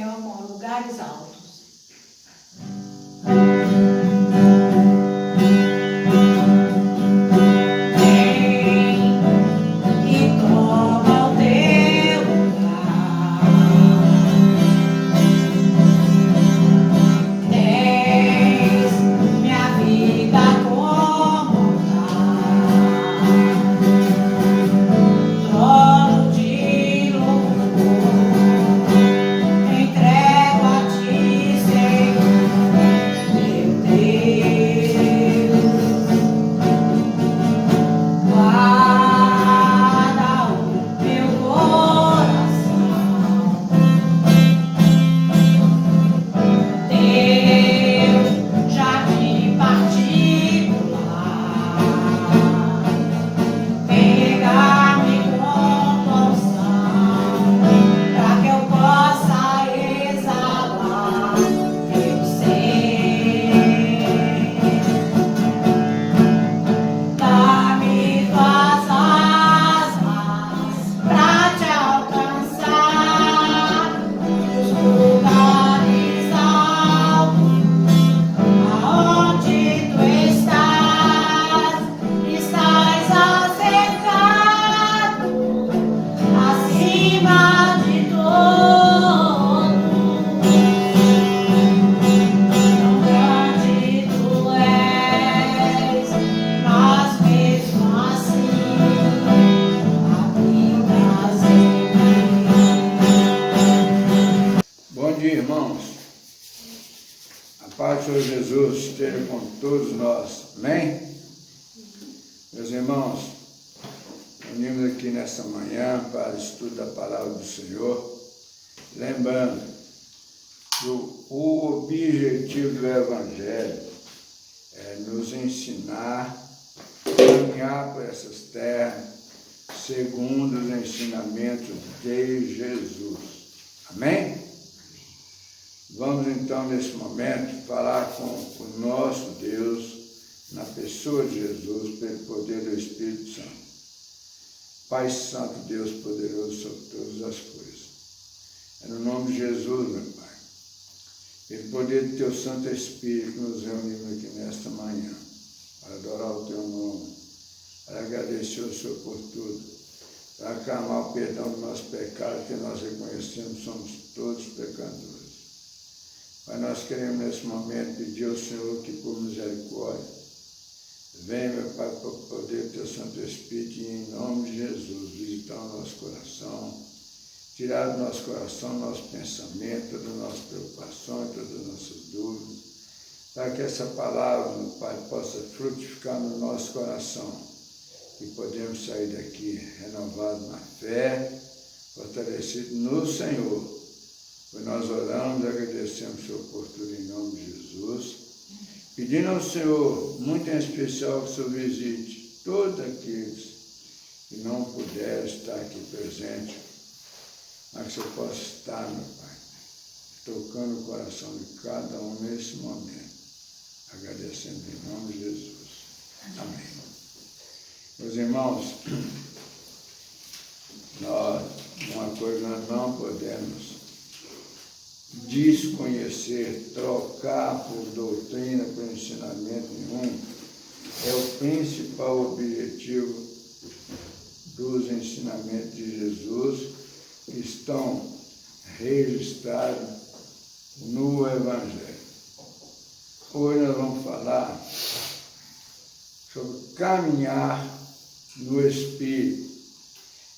Senhor com lugares altos. Senhor Jesus esteja com todos nós. Amém? Meus irmãos, unimos aqui nessa manhã para o estudo da palavra do Senhor, lembrando que o objetivo do Evangelho é nos ensinar a caminhar por essas terras segundo os ensinamentos de Jesus. Amém? Vamos então, nesse momento, falar com o nosso Deus, na pessoa de Jesus, pelo poder do Espírito Santo. Pai Santo, Deus poderoso sobre todas as coisas. É no nome de Jesus, meu Pai, pelo poder do Teu Santo Espírito, que nos reunimos aqui nesta manhã, para adorar o Teu nome, para agradecer o Senhor por tudo, para aclamar o perdão do nosso pecado, que nós reconhecemos que somos todos pecadores. Mas nós queremos nesse momento pedir ao Senhor que por misericórdia venha, meu Pai, para o poder do Teu Santo Espírito e em nome de Jesus visitar o nosso coração, tirar do nosso coração nosso pensamento, todas as nossas preocupações, todas as nossas dúvidas, para que essa palavra, meu Pai, possa frutificar no nosso coração e podemos sair daqui renovados na fé, fortalecidos no Senhor. Pois nós oramos e agradecemos o Senhor por tudo em nome de Jesus, pedindo ao Senhor, muito em especial, que o Senhor visite todos aqueles que não puderam estar aqui presentes, mas que o Senhor possa estar, meu Pai, tocando o coração de cada um nesse momento, agradecendo em nome de Jesus. Amém. Meus irmãos, uma coisa nós não podemos desconhecer, trocar por doutrina, por ensinamento nenhum, é o principal objetivo dos ensinamentos de Jesus que estão registrados no Evangelho. Hoje nós vamos falar sobre caminhar no Espírito,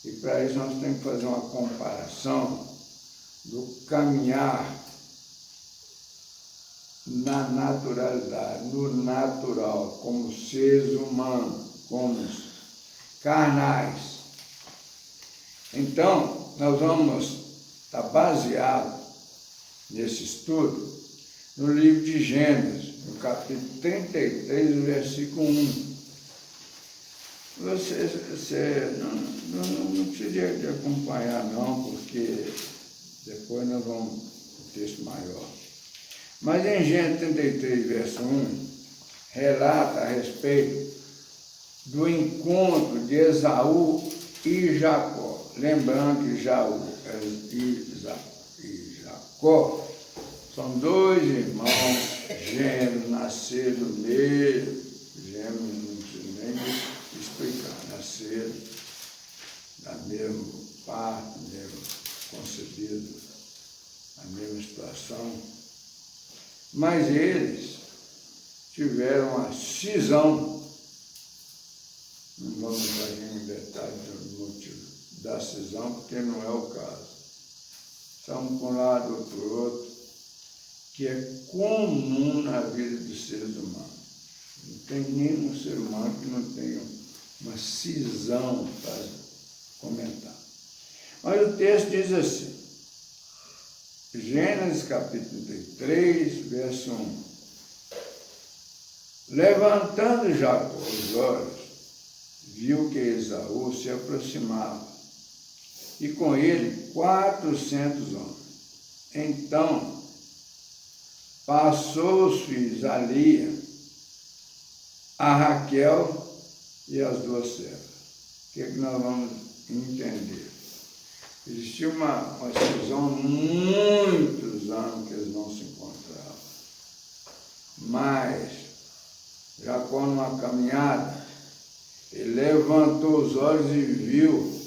e para isso nós temos que fazer uma comparação do caminhar na naturalidade, no natural, como seres humanos, como carnais. Então, nós vamos estar baseados nesse estudo no livro de Gênesis, no capítulo 33, versículo 1. Você não precisa de acompanhar não, porque depois nós vamos um texto maior. Mas em Gênesis 33, verso 1, relata a respeito do encontro de Esaú e Jacó. Lembrando que e Jacó são dois irmãos gêmeos, nasceram mesmo, gêmeos não preciso nem explicar, nasceram da mesma parte, mesmo concebido, a mesma situação, mas eles tiveram uma cisão. Não vamos entrar aqui em detalhes do motivo da cisão, porque não é o caso. São para um lado ou para o outro, que é comum na vida dos seres humanos. Não tem nenhum ser humano que não tenha uma cisão para comentar. Mas o texto diz assim, Gênesis capítulo 33, verso 1. Levantando Jacó os olhos, viu que Esaú se aproximava, e com ele 400 homens. Então, passou os filhos a Lia, a Raquel e as duas servas. O que é que nós vamos entender? Existia uma cisão há muitos anos que eles não se encontravam. Mas, Jacó numa caminhada, ele levantou os olhos e viu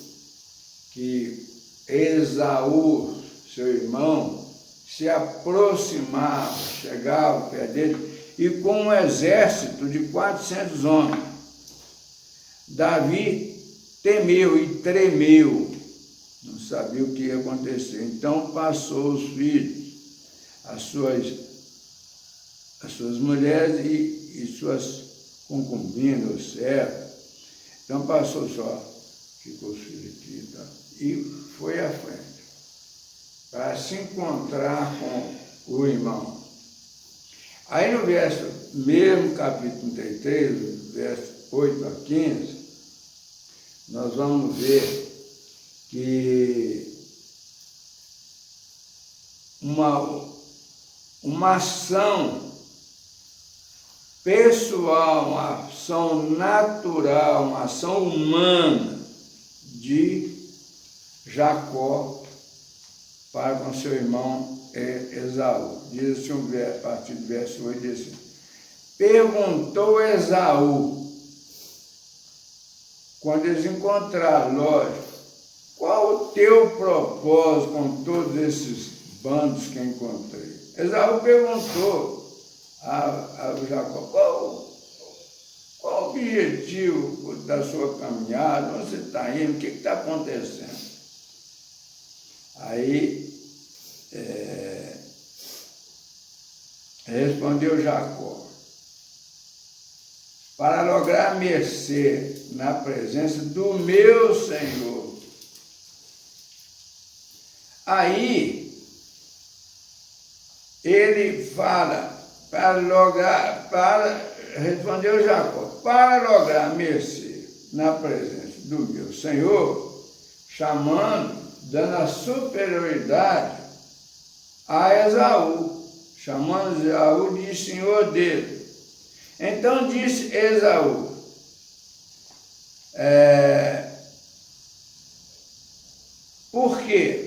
que Esaú, seu irmão, se aproximava, chegava perto dele, e com um exército de 400 homens. Davi temeu e tremeu, não sabia o que ia acontecer. Então passou os filhos, as suas mulheres e suas concubinas, ou servas. Então passou só, ficou os filhos aqui, tá? E foi à frente, para se encontrar com o irmão. Aí no verso, mesmo capítulo 33, verso 8 a 15, nós vamos ver que uma ação pessoal, uma ação natural, uma ação humana de Jacó para com seu irmão Esaú. Diz assim, a partir do verso 8, diz assim, perguntou Esaú, quando eles encontraram, lógico, qual o teu propósito com todos esses bandos que encontrei? Esaú perguntou a Jacó, qual o objetivo da sua caminhada? Onde você está indo? O que está acontecendo? Aí respondeu Jacó, para lograr mercê na presença do meu Senhor. Aí ele fala, respondeu Jacó, para lograr mercê na presença do meu Senhor, dando a superioridade a Esaú, chamando Esaú de senhor dele. Então disse Esaú, por quê?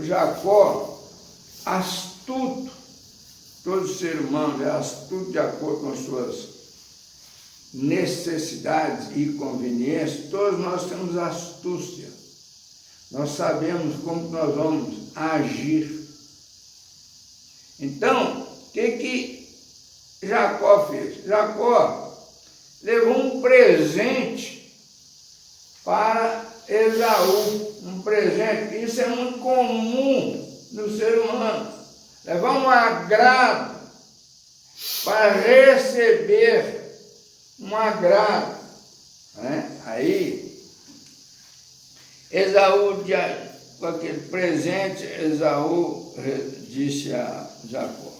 Jacó, astuto, todo ser humano é astuto de acordo com as suas necessidades e conveniências, todos nós temos astúcia, nós sabemos como nós vamos agir. Então, o que Jacó fez? Jacó levou um presente para Esaú, um presente, isso é muito comum no ser humano, levar um agrado para receber um agrado, né? Aí, Esaú, com aquele presente, Esaú disse a Jacó,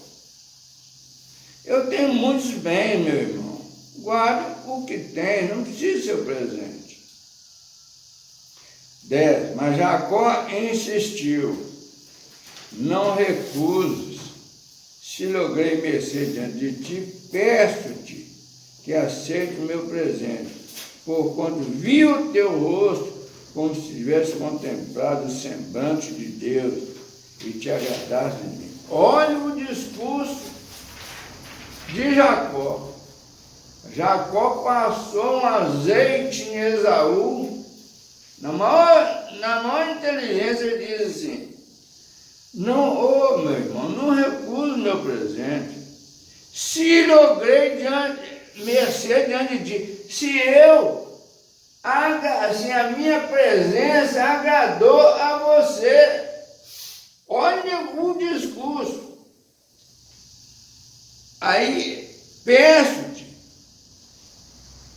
eu tenho muitos bens, meu irmão, guarde o que tem, não precisa do seu presente. 10. Mas Jacó insistiu, não recuses, se logrei mercê diante de ti, peço-te que aceite o meu presente, porquanto vi o teu rosto como se tivesse contemplado o semblante de Deus e te agradasse de mim. Olha o discurso de Jacó. Jacó passou um azeite em Esaú, na maior inteligência, ele diz assim: não, meu irmão, não recuso meu presente, se logrei mercê diante de ti, se a minha presença agradou a você. Olha o discurso. Aí, peço-te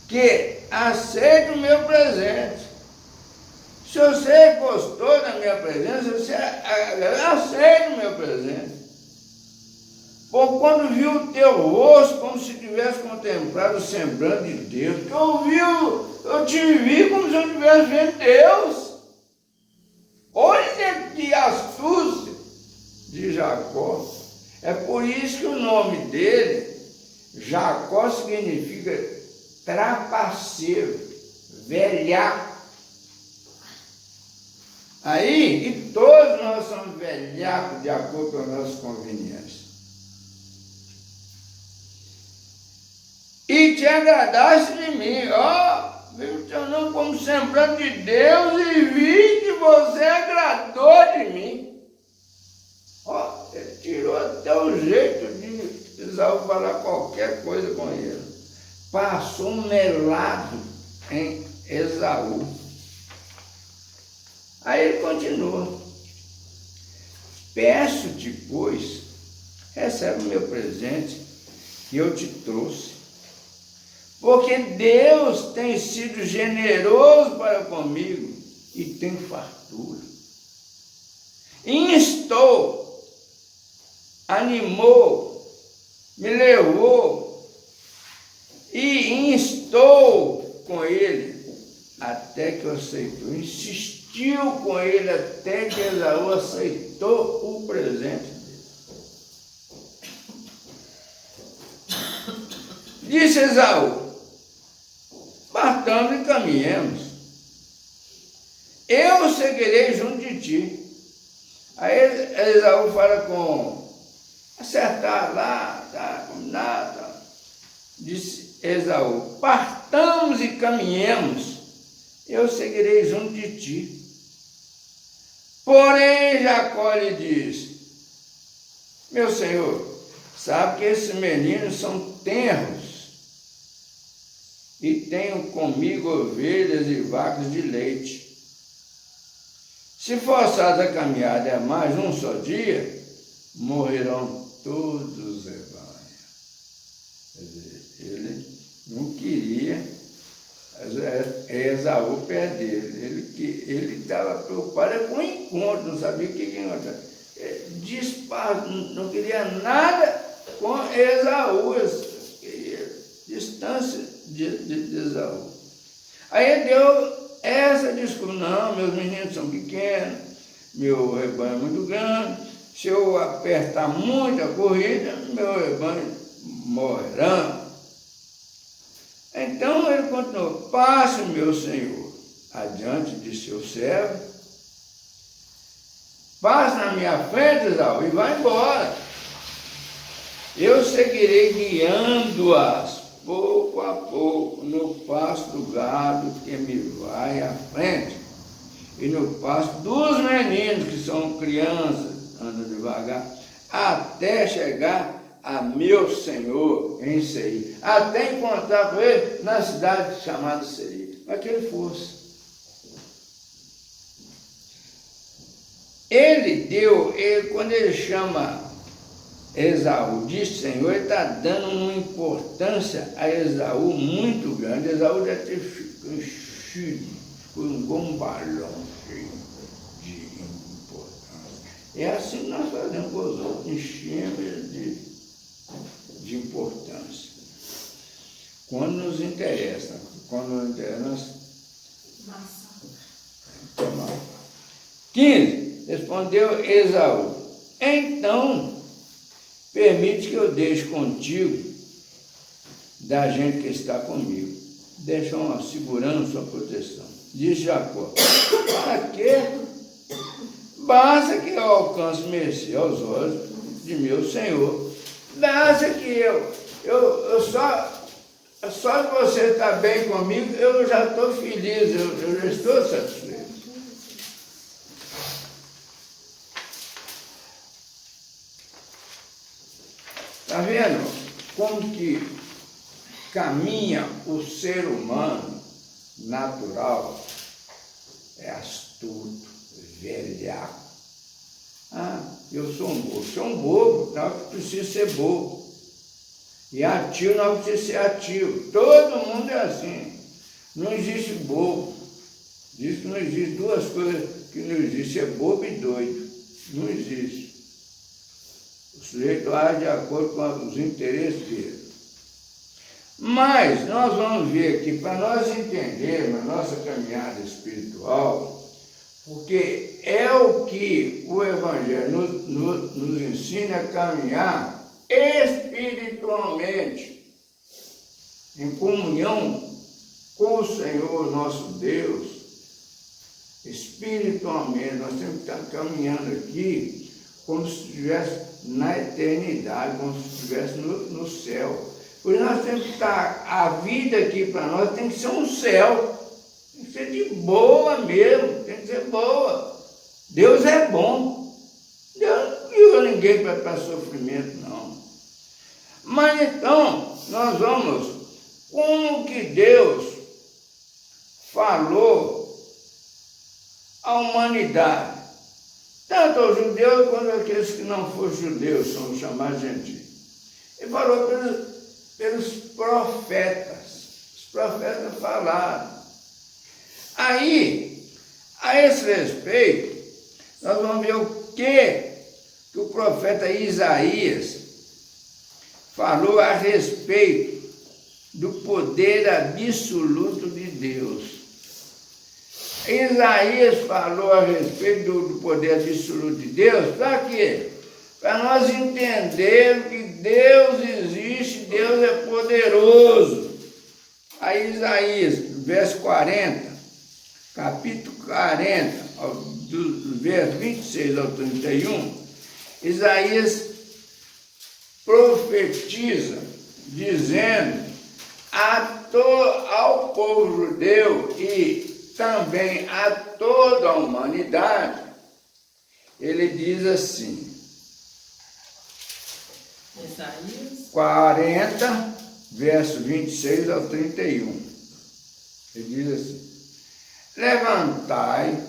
que aceite o meu presente. Se você gostou da minha presença, você aceite o meu presente. Por quando viu o teu rosto, como se tivesse contemplado o semblante de Deus, porque eu te vi como se eu estivesse vendo Deus. Olha que astúcia de Jacó. É por isso que o nome dele, Jacó, significa trapaceiro, velhaco. Aí, e todos nós somos velhacos de acordo com as nossas conveniências. E te agradaste de mim, vi o teu nome como semblante de Deus e vi que você agradou de mim. Ele tirou até o jeito de Esaú falar qualquer coisa com ele. Passou um melado em Esaú. Aí ele continua: peço-te, pois, recebe o meu presente que eu te trouxe, porque Deus tem sido generoso para comigo e tem fartura. Instou, animou, me levou e instou com ele até que eu aceitou. Insistiu com ele até que Esaú aceitou o presente dele. Disse Esaú: partamos e caminhemos, eu seguirei junto de ti. Aí Esaú fala com acertar lá, tá, combinado. Tá. Disse Esaú: partamos e caminhemos, eu seguirei junto de ti. Porém Jacó lhe disse: meu senhor, sabe que esses meninos são tenros e tenho comigo ovelhas e vacas de leite. Se forçados a caminhada é mais um só dia, morrerão todos os rebanhos. Quer dizer, ele não queria Esaú perto dele. Ele estava preocupado com o encontro, não sabia o que ia encontrar. Não queria nada com Esaú, distância de Esaú. Aí deu essa desculpa: não, meus meninos são pequenos, meu rebanho é muito grande, se eu apertar muito a corrida, meu rebanho morrerão. Então ele continuou: passe, meu senhor, adiante de seu servo, passe na minha frente, Esaú, e vai embora. Eu seguirei guiando-as pouco a pouco no pasto do gado que me vai à frente, e no pasto dos meninos que são crianças, andam devagar, até chegar a meu senhor em Seir, até encontrar com ele na cidade chamada Seir, para que ele fosse. Quando ele chama Esaú de Senhor, ele está dando uma importância a Esaú muito grande. Esaú deve ter ficado enchido, ficou igual um balão cheio de importância. É assim que nós fazemos com os outros, enchemos de importância. Quando nos interessa, nós tomamos. 15. Respondeu Esaú: então permite que eu deixe contigo da gente que está comigo, deixa uma segurança, uma proteção. Diz Jacó: para quê? Basta que eu alcance mercê aos olhos de meu Senhor. Basta que só de você estar bem comigo, eu já estou feliz, eu já estou satisfeito. Está vendo como que caminha o ser humano natural? É astuto, velhaco. Eu sou um bobo. Sou um bobo, não preciso ser bobo. E ativo não precisa ser ativo. Todo mundo é assim. Não existe bobo. Diz que não existe duas coisas que não existem, é bobo e doido. Não existe. O sujeito age de acordo com os interesses dele. Mas nós vamos ver aqui, para nós entendermos a nossa caminhada espiritual, porque é o que o Evangelho nos ensina a caminhar espiritualmente, em comunhão com o Senhor nosso Deus, espiritualmente. Nós temos que estar caminhando aqui como se estivesse na eternidade, como se estivesse no céu. Por isso nós temos que estar, a vida aqui para nós tem que ser um céu, tem que ser de boa mesmo, tem que ser boa. Deus é bom, Deus não criou ninguém para sofrimento, não. Mas então, nós vamos, como que Deus falou à humanidade, tanto aos judeus quanto aqueles que não foram judeus, são chamados gentios. Ele falou pelos profetas. Os profetas falaram. Aí, a esse respeito, nós vamos ver o que o profeta Isaías falou a respeito do poder absoluto de Deus. Isaías falou a respeito do poder absoluto de Deus, para quê? Para nós entendermos que Deus existe, Deus é poderoso. Aí Isaías, verso 40, capítulo 40, do verso 26 ao 31, Isaías profetiza, dizendo ao povo judeu e também a toda a humanidade, ele diz assim, Isaías 40, verso 26 ao 31. Ele diz assim: levantai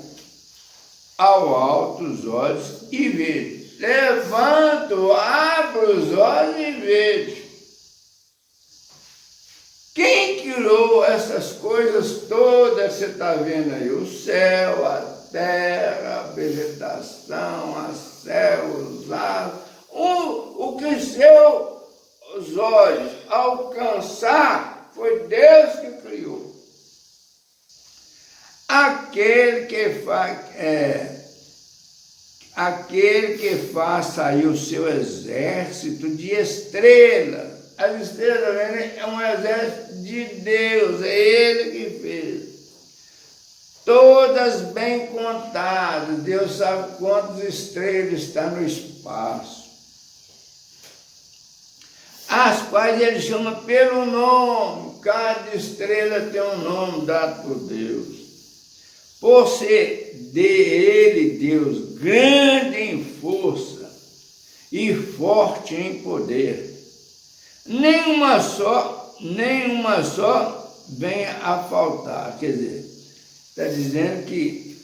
ao alto os olhos e vede. Levanto, abro os olhos e vejo. Quem criou essas coisas todas que você está vendo aí? O céu, a terra, a vegetação, a céus, os astros. O que seus olhos alcançar foi Deus que criou. Aquele que faz sair o seu exército de estrelas. As estrelas é um exército de Deus, é Ele que fez. Todas bem contadas, Deus sabe quantas estrelas estão no espaço. As quais Ele chama pelo nome, cada estrela tem um nome dado por Deus. Por ser dele, Deus, grande em força e forte em poder. Nenhuma só venha a faltar. Quer dizer, está dizendo que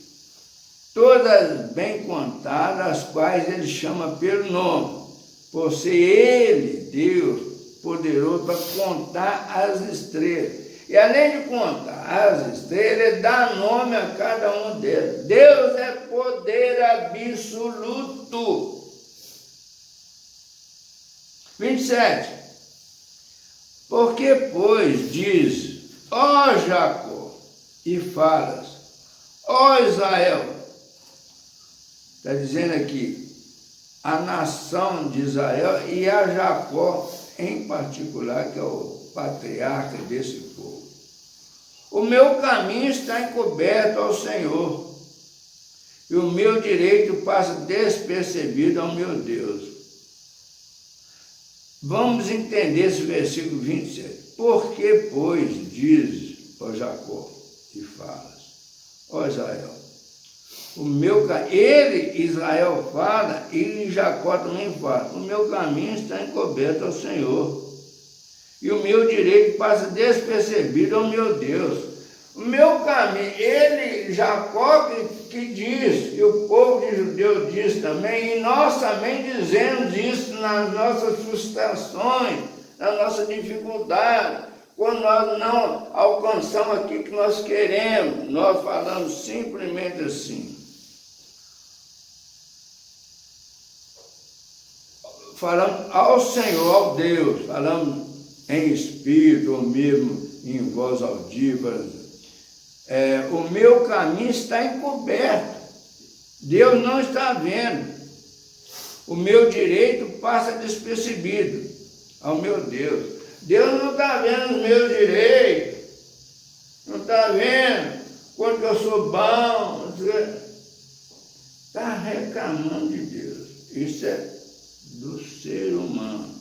todas bem contadas, as quais ele chama pelo nome, por ser ele, Deus, poderoso para contar as estrelas. E além de contar as estrelas, ele dá nome a cada um deles. Deus é poder absoluto. 27. Porque, pois, diz, ó Jacó, e falas, ó Israel, está dizendo aqui, a nação de Israel e a Jacó em particular, que é o patriarca desse povo. O meu caminho está encoberto ao Senhor, e o meu direito passa despercebido ao meu Deus. Vamos entender esse versículo 27. Por que, pois, dizes, ó Jacó, e falas, ó Israel, Israel fala, e Jacó também fala, o meu caminho está encoberto ao Senhor, e o meu direito passa despercebido ao meu Deus. O meu caminho, Jacó que diz, e o povo de judeu diz também, e nós também dizemos isso nas nossas frustrações, nas nossas dificuldades, quando nós não alcançamos aquilo que nós queremos, nós falamos simplesmente assim. Falamos ao Senhor, ao Deus, falamos em espírito ou mesmo em voz audível. O meu caminho está encoberto, Deus não está vendo, o meu direito passa despercebido ao meu Deus. Deus não está vendo os meus direitos, não está vendo quanto eu sou bom, está reclamando de Deus. Isso é do ser humano.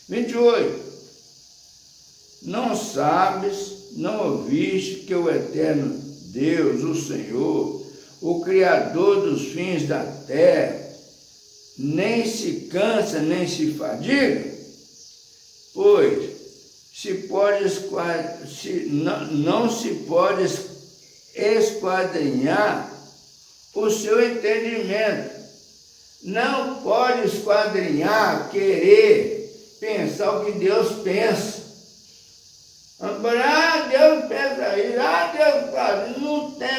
28. Não sabes, não ouviste que o eterno Deus, o Senhor, o Criador dos fins da terra, nem se cansa, nem se fadiga? Pois não se pode esquadrinhar o seu entendimento. Não pode esquadrinhar, querer pensar o que Deus pensa. Deus pensa isso, Deus faz, não tem,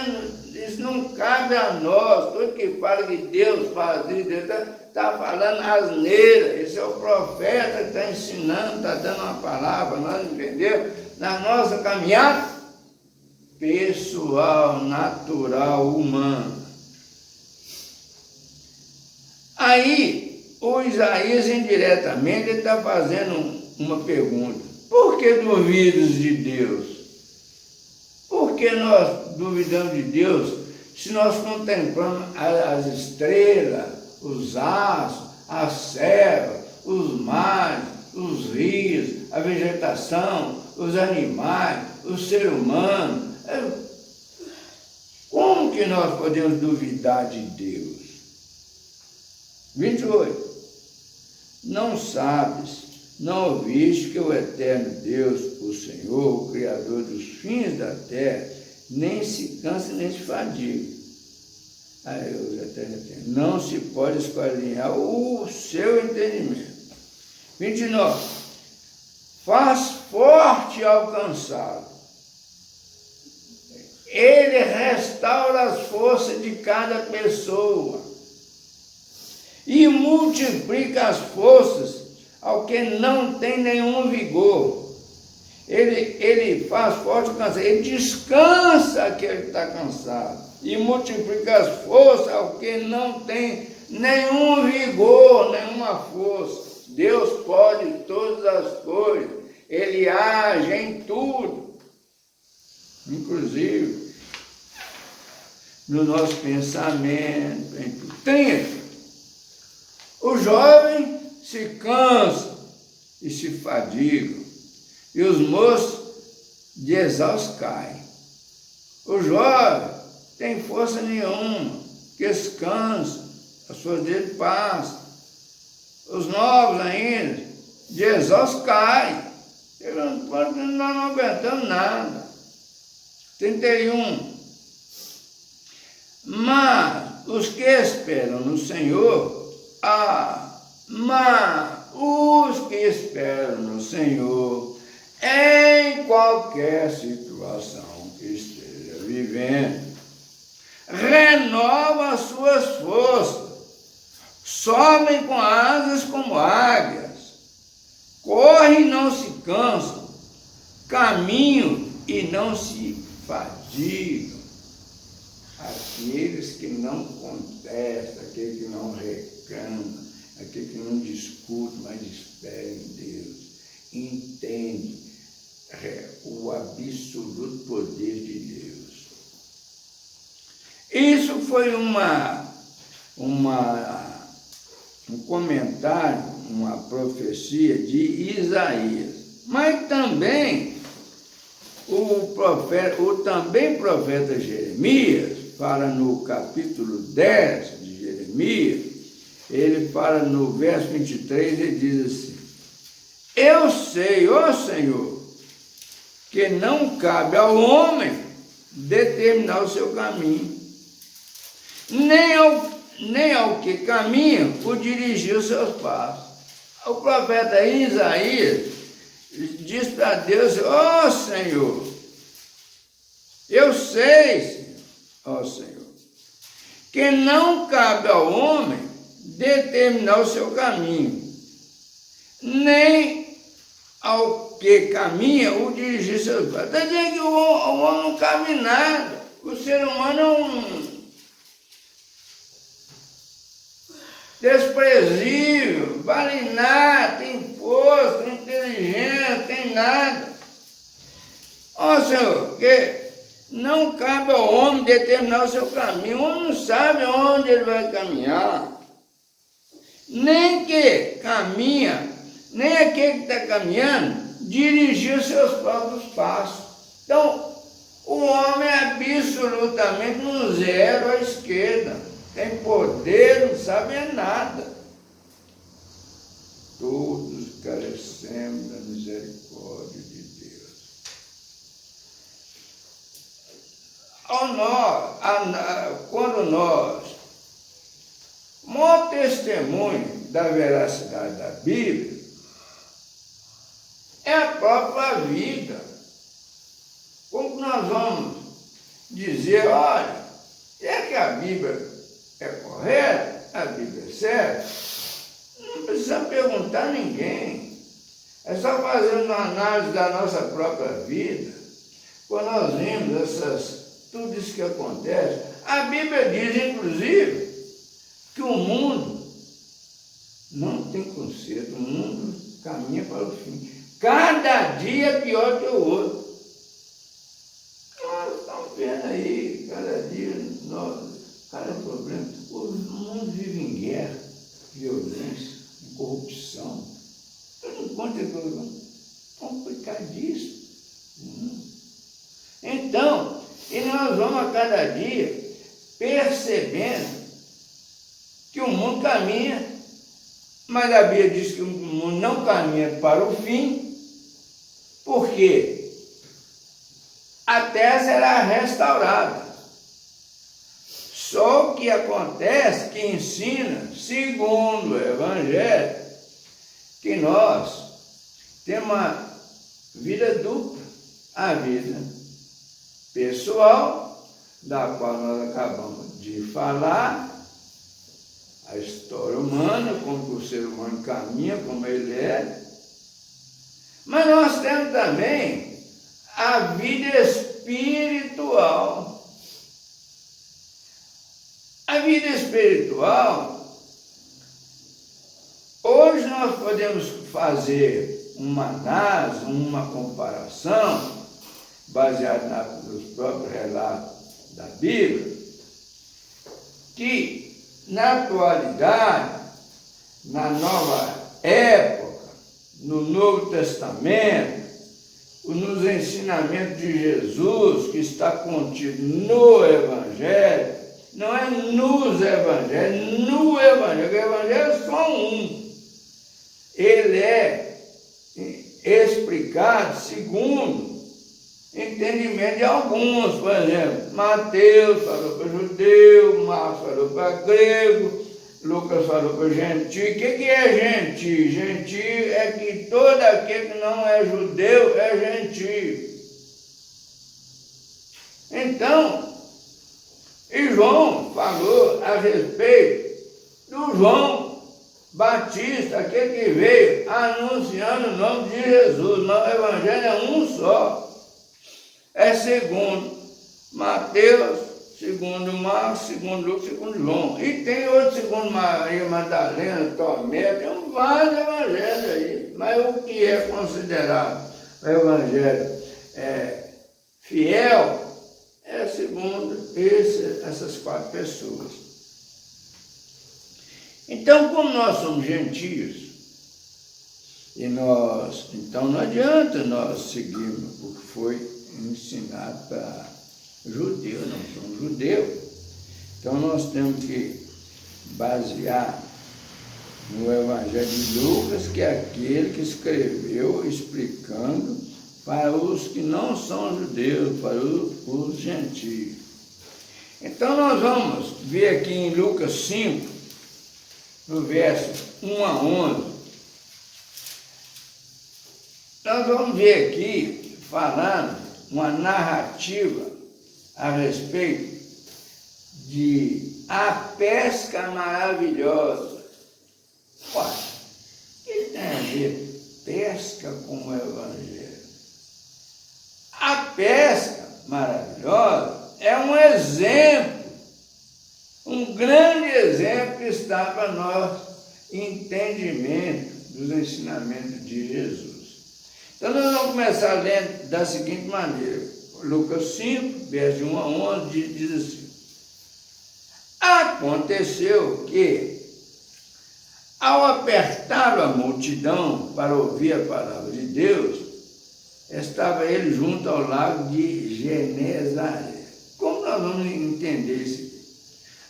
isso não cabe a nós. Todo que fala que Deus faz isso, Deus está falando asneira. Esse é o profeta que está ensinando, está dando uma palavra, nós entendemos, na nossa caminhada pessoal, natural, humana. Aí, o Isaías indiretamente está fazendo uma pergunta. Por que duvidas de Deus? Por que nós duvidamos de Deus se nós contemplamos as estrelas, os astros, as serras, os mares, os rios, a vegetação, os animais, o ser humano? Como que nós podemos duvidar de Deus? 28. Não sabes, não ouviste que o eterno Deus, o Senhor, o Criador dos fins da terra, nem se cansa nem se fadiga. Aí o eterno, não se pode esquadrinhar o seu entendimento. 29. Faz forte ao cansado. Ele restaura as forças de cada pessoa e multiplica as forças ao que não tem nenhum vigor. Ele faz forte o cansado, ele descansa aquele que está cansado e multiplica as forças ao que não tem nenhum vigor, nenhuma força. Deus pode todas as coisas, Ele age em tudo, inclusive no nosso pensamento, em tudo. 30. O jovem se cansa e se fadiga, e os moços de exausto caem. O jovem tem força nenhuma, que se cansa, as suas dias passam. Os novos ainda, de exausto caem. Nós não aguentamos nada. 31. Mas os que esperam no Senhor, os que esperam no Senhor, em qualquer situação que esteja vivendo, renovam as suas forças, sobem com asas como águias, correm e não se cansam, caminham e não se fadigam. Aqueles que não contestam, aqueles que não reclamam, aqueles que não discutem, mas esperam em Deus, entendem o absoluto poder de Deus. Isso foi um comentário, uma profecia de Isaías. Mas também o profeta Jeremias fala no capítulo 10 de Jeremias, ele fala no verso 23, ele diz assim: eu sei, ó Senhor, que não cabe ao homem determinar o seu caminho, nem ao que caminha o dirigir os seus passos. O profeta Isaías diz para Deus: ó Senhor, eu sei, Senhor, ó Senhor, que não cabe ao homem determinar o seu caminho, nem ao que caminha o dirigir seus passos. Está dizendo que o homem não cabe nada, o ser humano é um desprezível, vale nada, tem força, tem inteligência, tem nada. Ó Senhor, que não cabe ao homem determinar o seu caminho, o homem não sabe onde ele vai caminhar, nem que caminha, nem aquele que está caminhando dirigir os seus próprios passos. Então, o homem é absolutamente um zero à esquerda, tem poder, não sabe nada. Todos carecemos da misericórdia de Deus. Quando nós, maior testemunho da veracidade da Bíblia é a própria vida. Como nós vamos dizer, olha, é que a Bíblia é correta, a Bíblia é certa? Não precisa perguntar a ninguém. É só fazer uma análise da nossa própria vida. Quando nós vimos tudo isso que acontece, a Bíblia diz, inclusive, que o mundo não tem conserto, o mundo caminha para o fim. Cada dia é pior que o outro. Nós estamos vendo aí, cada dia, cada problema. O mundo vive em guerra, violência, corrupção. Eu não conto complicadíssimo. Então, e nós vamos a cada dia percebendo que o mundo caminha, mas a Bíblia diz que o mundo não caminha para o fim, porque a terra será restaurada. Só o que acontece, que ensina, segundo o Evangelho, que nós temos uma vida dupla, a vida pessoal, da qual nós acabamos de falar, a história humana, como o ser humano caminha, como ele é, mas nós temos também a vida espiritual. A vida espiritual, hoje nós podemos fazer uma análise, uma comparação, baseada nos próprios relatos da Bíblia, que na atualidade, na nova época, no Novo Testamento, nos ensinamentos de Jesus, que está contido no Evangelho, não é nos Evangelhos, no Evangelho. O Evangelho é só um. Ele é explicado segundo entendimento de alguns. Por exemplo, Mateus falou para judeu, Marcos falou para grego, Lucas falou para gentil. O que é gentil? Gentil é que todo aquele que não é judeu é gentil. Então, e João falou a respeito do João Batista, aquele que veio anunciando o nome de Jesus. O Evangelho é um só. É segundo Mateus, segundo Marcos, segundo Lucas, segundo João. E tem outro, segundo Maria Madalena, Tomé, tem vários evangelhos aí. Mas o que é considerado o evangelho fiel é segundo essas 4 pessoas. Então, como nós somos gentios, então não adianta nós seguirmos o que foi ensinado para judeu, não somos judeus. Então nós temos que basear no Evangelho de Lucas, que é aquele que escreveu explicando para os que não são judeus, para os gentios. Então nós vamos ver aqui em Lucas 5, no verso 1 a 11, nós vamos ver aqui, falando uma narrativa a respeito de a pesca maravilhosa. Olha, o que tem a ver pesca com o Evangelho? A pesca maravilhosa é um exemplo, um grande exemplo que está para nós, entendimento dos ensinamentos de Jesus. Então nós vamos começar lendo da seguinte maneira. Lucas 5, verso de 1 a 11, diz assim: aconteceu que, ao apertar a multidão para ouvir a palavra de Deus, estava ele junto ao lago de Genezaré. Como nós vamos entender isso aqui?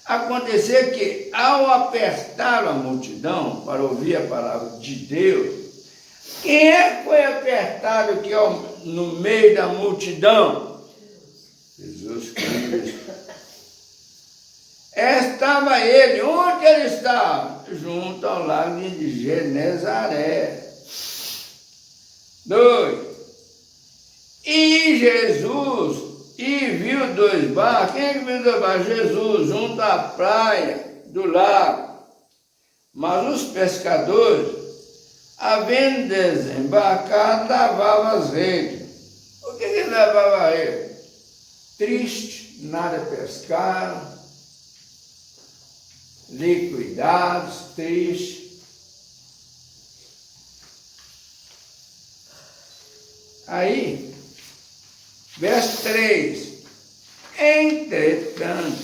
Aconteceu que, ao apertar a multidão para ouvir a palavra de Deus, quem é que foi apertado aqui no meio da multidão? Jesus Cristo. Estava ele, onde ele estava? Junto ao lago de Genezaré. 2. E viu 2 barcos. Quem é que viu 2 barcos? Jesus, junto à praia do lago. Mas os pescadores, havendo desembarcado, lavavam as redes. O que levava a rede? Triste, nada pescaram, liquidados, tristes. Aí, verso 3. Entretanto,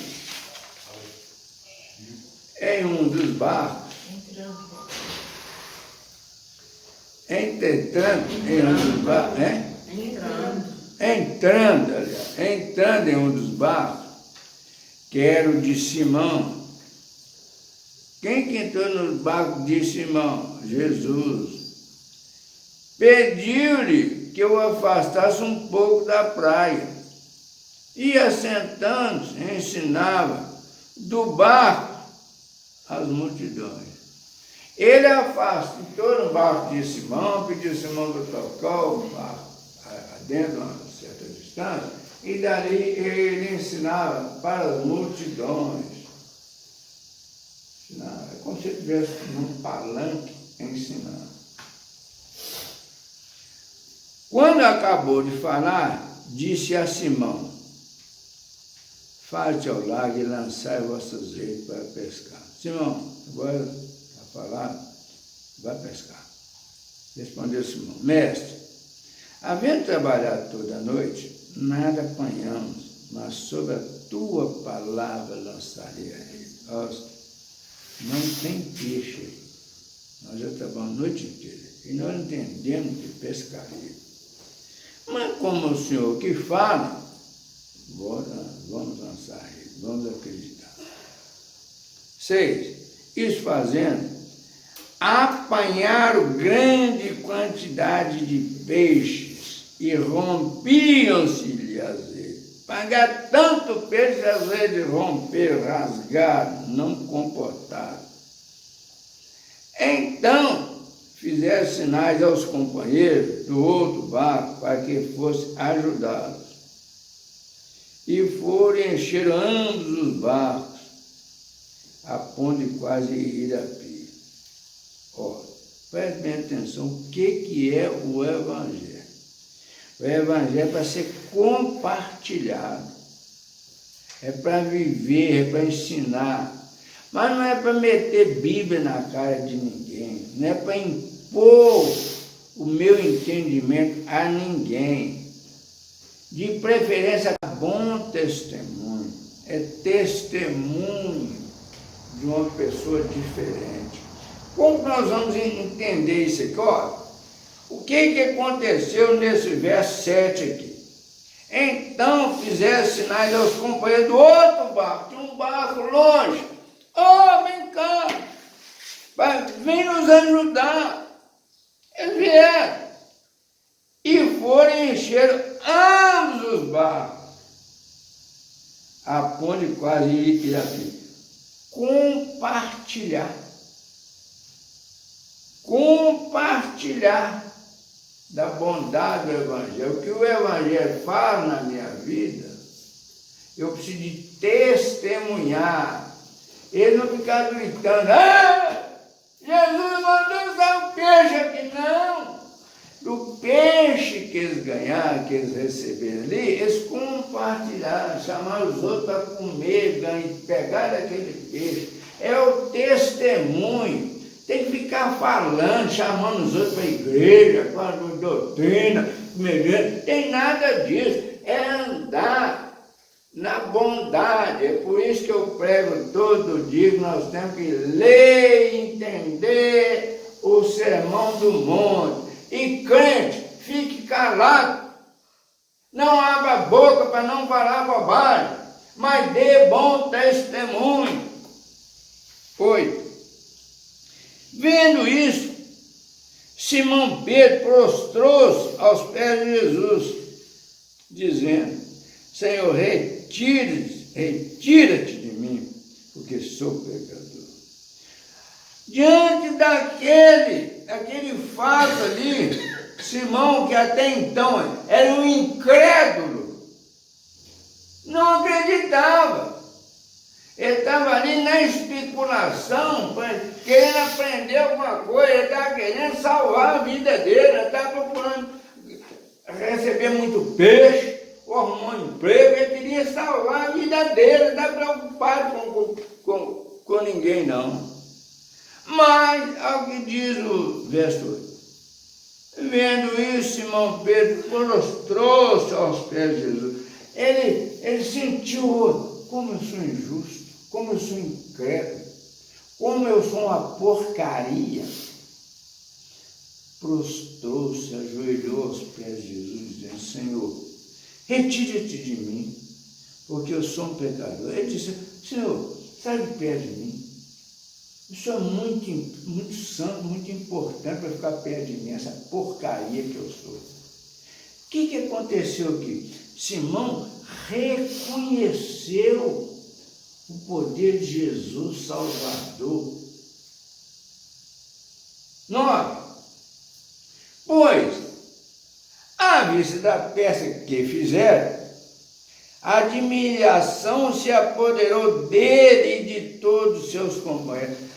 em um dos barcos, entrando em um dos barcos, que era o de Simão. Quem que entrou no barco de Simão? Jesus. Pediu-lhe que o afastasse um pouco da praia. E, assentando-se, ensinava do barco as multidões. Ele afastou no barco de Simão, pediu a Simão para tocar o barco dentro de uma certa distância, e dali ele ensinava para as multidões. É como se ele estivesse num palanque ensinando. Quando acabou de falar, disse a Simão: falte ao lago e lançai vossas redes para pescar. Simão, agora está falado, vai pescar. Respondeu Simão: mestre, havendo trabalhado toda a noite, nada apanhamos, mas sobre a tua palavra lançarei a rede. Não tem peixe aí. Nós já trabalhamos a noite inteira e nós entendemos de pescaria. Mas como o Senhor que fala, vamos lançar a rede, vamos acreditar. 6. Isso fazendo, apanharam grande quantidade de peixes e rompiam-se-lhe as redes. Pagar tanto peixe, as redes romperam, rasgaram, não comportaram. Então, fizeram sinais aos companheiros do outro barco para que fosse ajudá-los. E foram e encheram ambos os barcos, a ponto de quase ir a pique. Preste bem atenção, o que é o Evangelho? O Evangelho é para ser compartilhado, é para viver, é para ensinar, mas não é para meter Bíblia na cara de ninguém, não é para impor o meu entendimento a ninguém. De preferência, bom testemunho. É testemunho de uma pessoa diferente. Como nós vamos entender isso aqui? Ó, o que aconteceu nesse verso 7 aqui? Então fizeram sinais aos companheiros do outro barco, tinha um barco longe. Oh, vem cá, vem nos ajudar. Eles vieram e foram e encheram ambos os barcos, a ponto de quase ir a pique. Compartilhar da bondade do Evangelho. O que o Evangelho faz na minha vida, eu preciso de testemunhar. Ele não ficar gritando, Jesus mandou usar um peixe aqui, não. Do peixe que eles ganharam, que eles receberam ali, eles compartilharam, chamaram os outros para comer, pegar aquele peixe. É o testemunho. Tem que ficar falando, chamando os outros para a igreja, falando doutrina, tem nada disso. É andar na bondade. É por isso que eu prego todo dia que nós temos que ler e entender o sermão do monte. E crente, fique calado. Não abra a boca para não falar bobagem, mas dê bom testemunho. Foi. Vendo isso, Simão Pedro prostrou-se aos pés de Jesus, dizendo, Senhor, retira-te de mim, porque sou pecador. Diante daquele fato ali, Simão, que até então era um incrédulo, não acreditava. Ele estava ali na especulação, querendo aprender alguma coisa, ele estava querendo salvar a vida dele, ele estava procurando receber muito peixe, ou arrumar um emprego, ele queria salvar a vida dele, não estava preocupado com ninguém não. Mas, ao que diz o verso 8, vendo isso, Simão Pedro prostrou-se aos pés de Jesus. Ele sentiu, como eu sou injusto, como eu sou incrédulo, como eu sou uma porcaria. Prostrou-se, ajoelhou aos pés de Jesus, dizendo, Senhor, retira-te de mim, porque eu sou um pecador. Ele disse, Senhor, sai de perto de mim. Eu sou muito santo, muito importante para ficar perto de mim, essa porcaria que eu sou. O que aconteceu aqui? Simão reconheceu o poder de Jesus Salvador. 9. Pois, à vista da peça que fizeram, a admiração se apoderou dele e de todos os seus companheiros.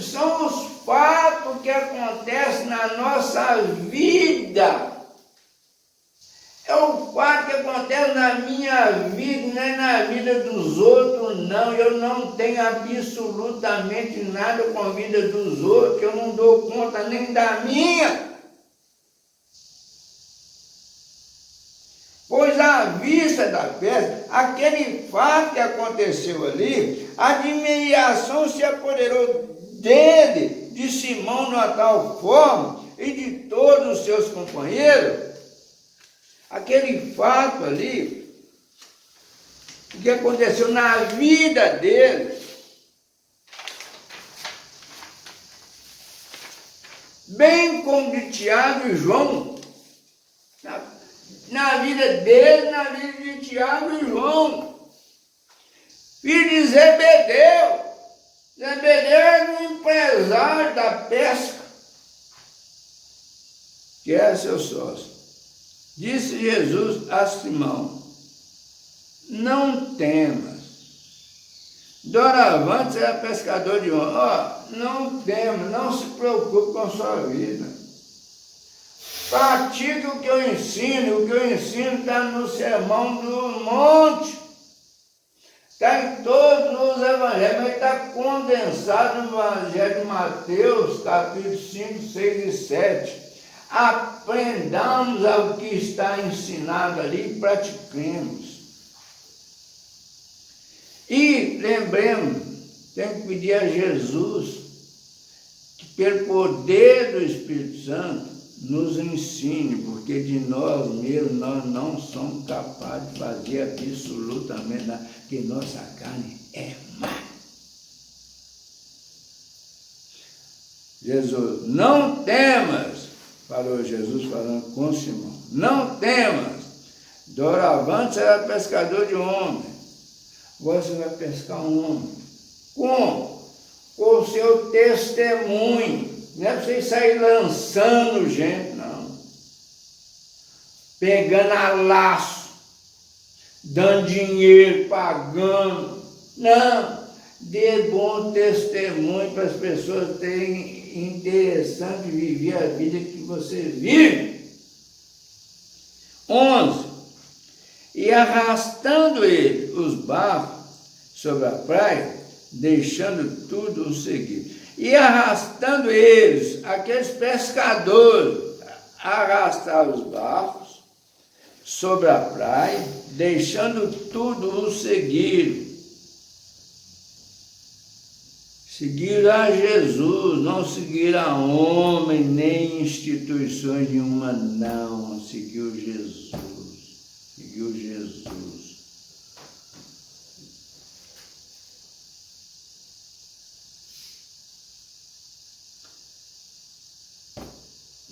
São os fatos que acontecem na nossa vida. É o fato que acontece na minha vida, não é na vida dos outros, não. Eu não tenho absolutamente nada com a vida dos outros, eu não dou conta nem da minha. Pois à vista da festa, aquele fato que aconteceu ali, a admiração se apoderou dele, de Simão, de uma tal forma, e de todos os seus companheiros. Aquele fato ali, o que aconteceu na vida dele, bem como de Tiago e João, na vida dele, na vida de Tiago e João, filho de Zebedeu. Zebedeu era um empresário da pesca, que era seu sócio. Disse Jesus a Simão, não temas, doravante será pescador de homens. Não temas, não se preocupe com a sua vida. Pratique o que eu ensino está no sermão do monte, está em todos os evangelhos, mas está condensado no evangelho de Mateus, capítulo 5, 6 e 7. aprendamos ao que está ensinado ali e pratiquemos. E lembremos, tem que pedir a Jesus que, pelo poder do Espírito Santo, nos ensine, porque de nós mesmos nós não somos capazes de fazer absolutamente nada, porque nossa carne é má. Jesus, não temas, falou Jesus falando com Simão, não temas, doravante será pescador de homens. Você vai pescar um homem. Como? Com o seu testemunho. Não é para você sair lançando gente, não. Pegando a laço, dando dinheiro, pagando. Não. Dê bom testemunho para as pessoas terem interessante viver a vida que você vive. 11. E arrastando ele os barcos sobre a praia, deixando tudo o seguir. E arrastando eles, aqueles pescadores, arrastaram os barcos sobre a praia, deixando tudo o seguir. Seguir a Jesus, não seguir a homem, nem instituições nenhuma, não. Seguiu Jesus. Seguiu Jesus.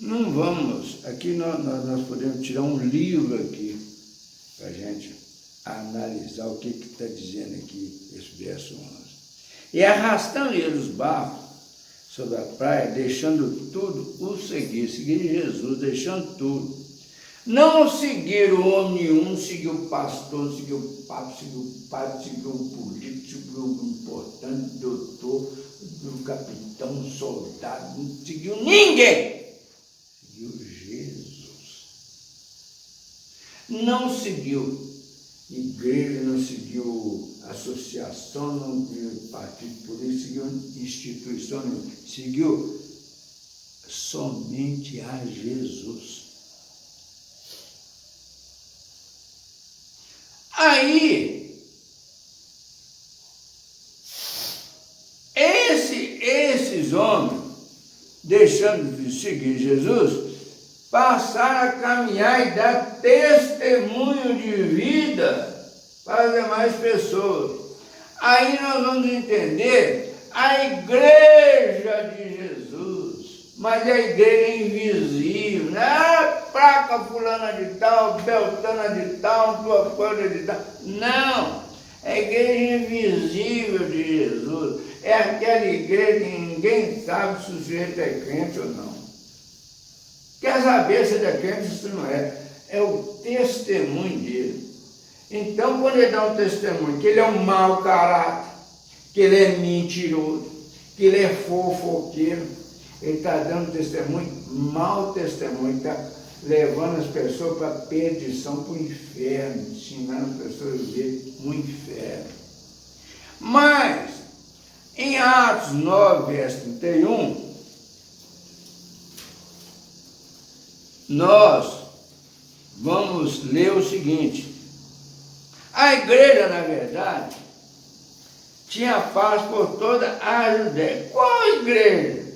Não vamos, aqui nós podemos tirar um livro aqui, para a gente analisar o que está dizendo aqui, esse verso 11. E arrastando ele os barcos sobre a praia, deixando tudo o seguir Jesus, deixando tudo. Não seguiram homem nenhum, seguiu o pastor, seguiu o papa, seguiu o padre, seguiu um político, seguiu um importante, doutor, um capitão, um soldado, não seguiu ninguém. Seguiu Jesus. Não seguiu igreja, não seguiu associação, não seguiu partido político, seguiu instituição, não seguiu somente a Jesus. Aí, esses homens, deixando de seguir Jesus, passaram a caminhar e dar testemunho de vida para as demais pessoas. Aí nós vamos entender a igreja de Jesus, mas a igreja invisível, não é placa fulana de tal, beltana de tal, tua coisa de tal. Não, é a igreja invisível de Jesus. É aquela igreja que ninguém sabe se o sujeito é crente ou não. Quer saber se ele é crente ou se não é? É o testemunho dele. Então, quando ele dá um testemunho que ele é um mau caráter, que ele é mentiroso, que ele é fofoqueiro, ele está dando testemunho, mau testemunho, está levando as pessoas para a perdição, para o inferno, ensinando as pessoas a viver no inferno. Mas, em Atos 9, verso 31, nós vamos ler o seguinte: a igreja, na verdade, tinha paz por toda a Judéia. Qual igreja?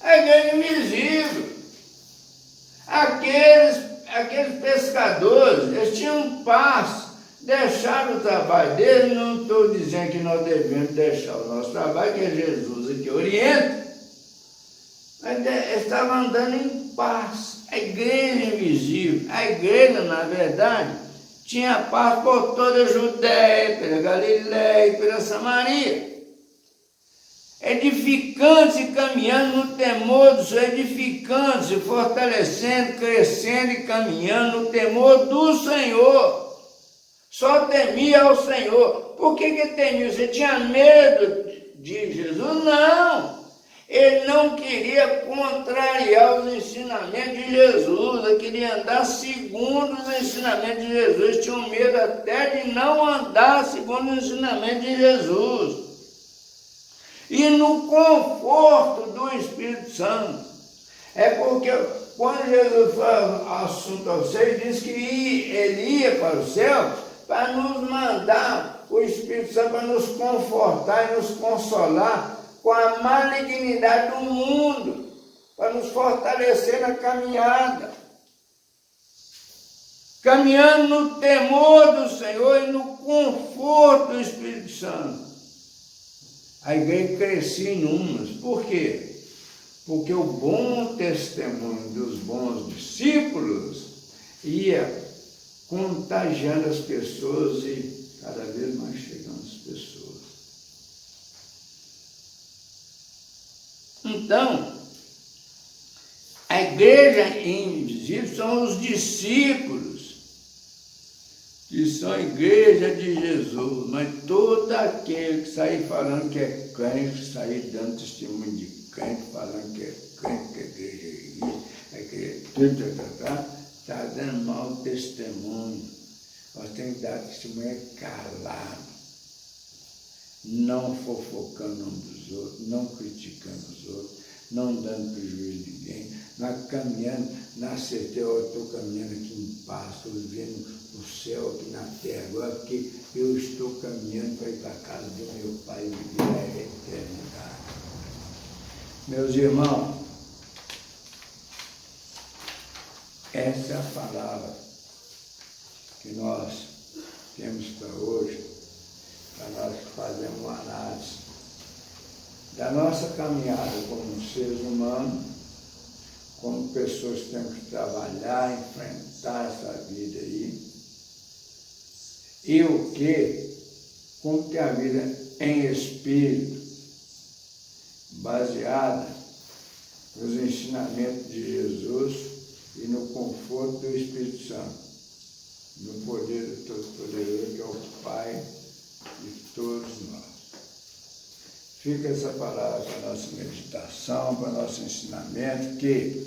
A igreja invisível. Aqueles pescadores, eles tinham paz, deixaram o trabalho deles. Não estou dizendo que nós devemos deixar o nosso trabalho, que é Jesus que orienta, mas estavam andando em paz. A igreja invisível, a igreja, na verdade, tinha paz por toda a Judéia, pela Galiléia e pela Samaria, edificando-se e caminhando no temor do Senhor, edificando-se, fortalecendo, crescendo e caminhando no temor do Senhor. Só temia ao Senhor. Por que temia? Você tinha medo de Jesus? Não! Ele não queria contrariar os ensinamentos de Jesus, ele queria andar segundo os ensinamentos de Jesus. Eles tinham medo até de não andar segundo os ensinamentos de Jesus. E no conforto do Espírito Santo. É porque quando Jesus fala assunto ao céu, ele diz que ele ia para o céu para nos mandar o Espírito Santo para nos confortar e nos consolar com a malignidade do mundo, para nos fortalecer na caminhada. Caminhando no temor do Senhor e no conforto do Espírito Santo. A igreja crescia em números. Por quê? Porque o bom testemunho dos bons discípulos ia contagiando as pessoas e cada vez mais chegando as pessoas. Então, a igreja invisível são os discípulos, que são a igreja de Jesus, mas todo aquele que sair falando que é crente, sair dando testemunho de crente, falando que é crente, que a igreja é isso, a igreja está dando mau testemunho. Nós temos que dar testemunho calado, não fofocando um dos outros, não criticando os outros, não dando prejuízo a ninguém, mas caminhando na certeza. Eu estou caminhando aqui em paz, estou vivendo o céu aqui na terra agora, porque eu estou caminhando para ir para a casa do meu Pai e viver a eternidade. Meus irmãos, essa é a palavra que nós temos para hoje, para nós fazermos uma análise da nossa caminhada como seres humanos, como pessoas que temos que trabalhar, enfrentar essa vida aí, e o que, como que a vida em espírito, baseada nos ensinamentos de Jesus e no conforto do Espírito Santo, no poder do Todo-Poderoso, que é o Pai de todos nós. Fica essa palavra para a nossa meditação, para o nosso ensinamento, que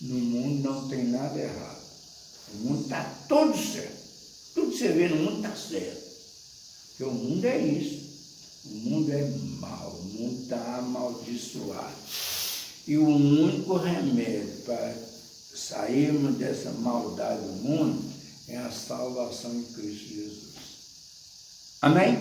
no mundo não tem nada errado. O mundo está todo certo. Tudo que você vê no mundo está certo. Porque o mundo é isso. O mundo é mau, o mundo está amaldiçoado. E o único remédio para sairmos dessa maldade do mundo é a salvação em Cristo Jesus. Amém?